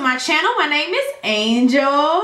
my channel. My name is Angel.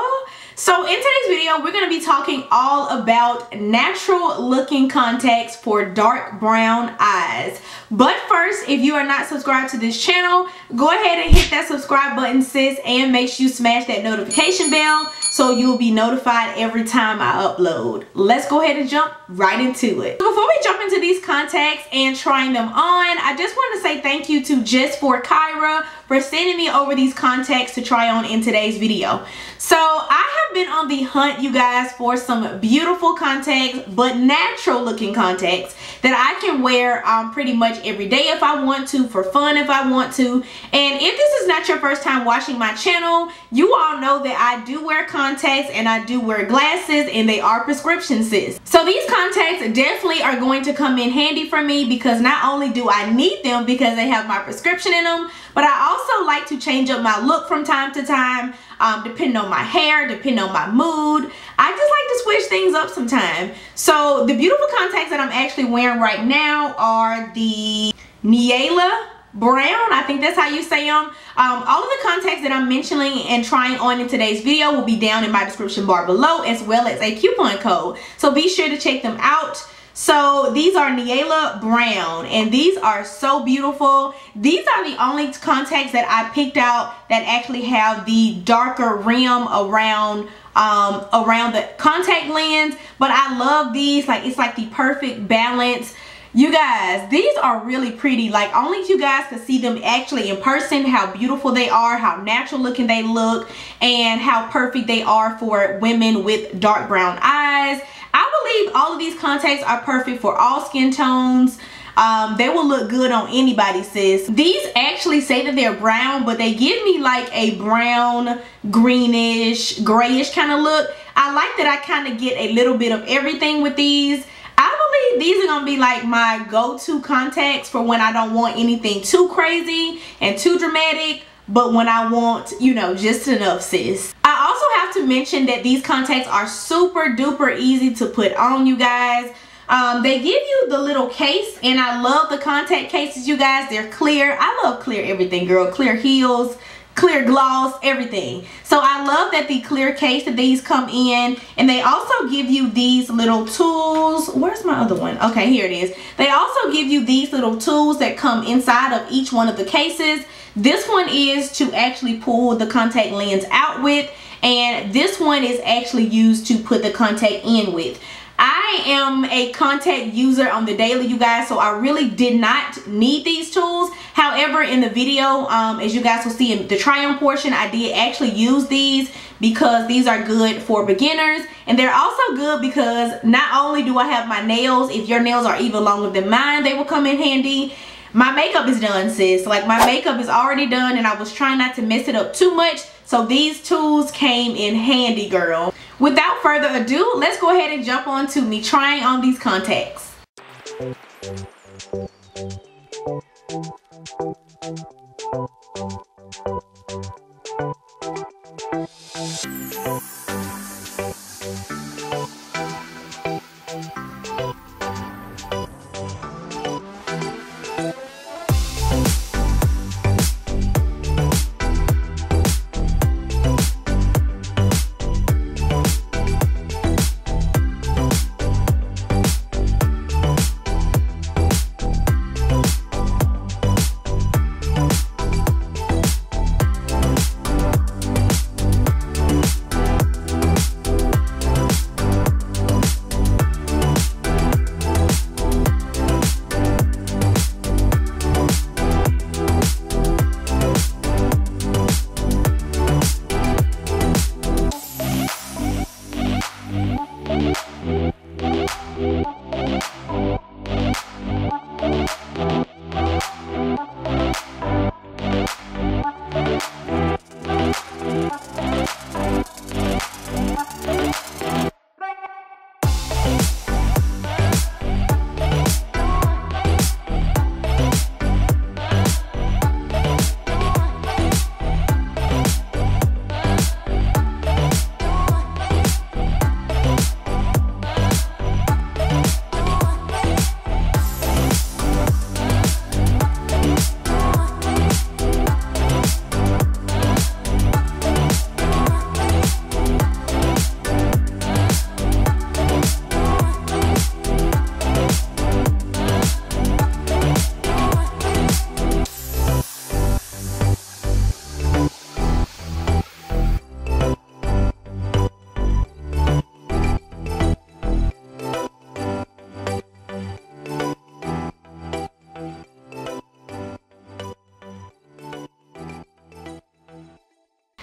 So in today's video, we're going to be talking all about natural looking contacts for dark brown eyes. But first, if you are not subscribed to this channel, go ahead and hit that subscribe button, sis, and make sure you smash that notification bell so you'll be notified every time I upload. Let's go ahead and jump right into it. Before we jump into these contacts and trying them on, I just want to say thank you to JUST4KIRA for sending me over these contacts to try on in today's video. So I have been on the hunt, you guys, for some beautiful contacts, but natural looking contacts that I can wear pretty much every day if I want to, for fun if I want to. And if this is not your first time watching my channel, you all know that I do wear contacts and I do wear glasses, and they are prescription, sis. So these contacts definitely are going to come in handy for me because not only do I need them because they have my prescription in them, but I also like to change up my look from time to time, depending on my hair, depending on my mood. I just like to switch things up sometime. So the beautiful contacts that I'm actually wearing right now are the Neala brown. I think that's how you say them. All of the contacts that I'm mentioning and trying on in today's video will be down in my description bar below, as well as a coupon code. So be sure to check them out. So these are Neala brown, and these are so beautiful. These are the only contacts that I picked out that actually have the darker rim around the contact lens. But I love these. Like, it's like the perfect balance. You guys, these are really pretty. Like, only you guys can see them actually in person, how beautiful they are, how natural looking they look, and how perfect they are for women with dark brown eyes. I believe all of these contacts are perfect for all skin tones. They will look good on anybody, sis. These actually say that they're brown, but they give me like a brown, greenish, grayish kind of look. I like that I kind of get a little bit of everything with these. I believe these are going to be like my go-to contacts for when I don't want anything too crazy and too dramatic, but when I want, you know, just enough, sis. I also have to mention that these contacts are super duper easy to put on, you guys. They give you the little case, and I love the contact cases, you guys. They're clear. I love clear everything, girl. Clear heels, clear gloss, everything. So I love that the clear case that these come in, and they also give you these little tools. Where's my other one? Okay, here it is. They also give you these little tools that come inside of each one of the cases. This one is to actually pull the contact lens out with, and this one is actually used to put the contact in with. I am a contact user on the daily, you guys, so I really did not need these tools. However, in the video, as you guys will see in the try on portion, I did actually use these because these are good for beginners, and they're also good because not only do I have my nails, if your nails are even longer than mine, they will come in handy. My makeup is done, sis. Like, my makeup is already done, and I was trying not to mess it up too much, so these tools came in handy, girl. Without further ado, let's go ahead and jump on to me trying on these contacts.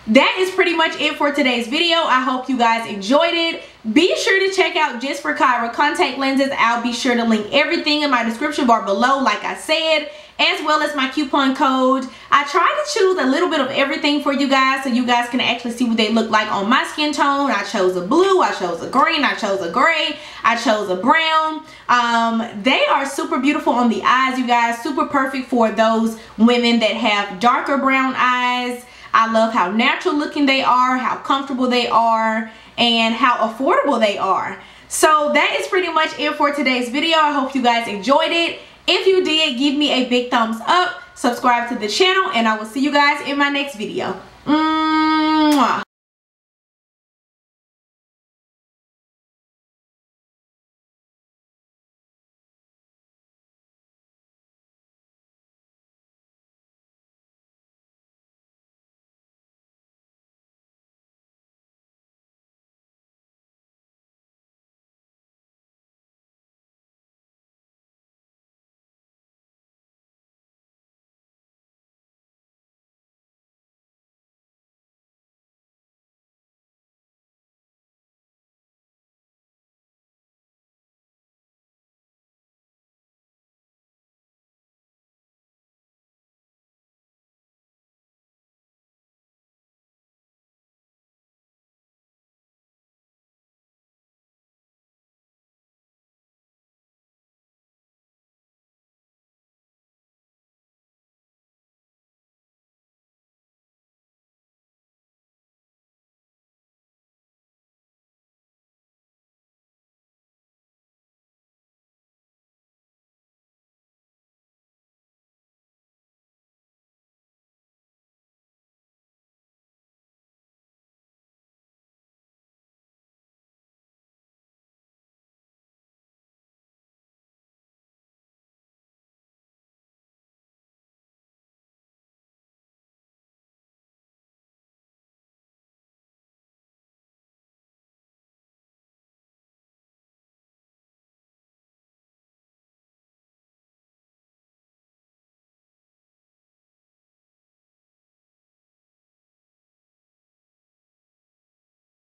that is pretty much it for today's video. I hope you guys enjoyed it. Be sure to check out Just for Kyra contact lenses. I'll be sure to link everything in my description bar below, like I said, as well as my coupon code. I tried to choose a little bit of everything for you guys so you guys can actually see what they look like on my skin tone. I chose a blue, I chose a green, I chose a gray, I chose a brown. They are super beautiful on the eyes, you guys. Super perfect for those women that have darker brown eyes. I love how natural looking they are, how comfortable they are, and how affordable they are. So that is pretty much it for today's video. I hope you guys enjoyed it. If you did, give me a big thumbs up, subscribe to the channel, and I will see you guys in my next video. Mwah.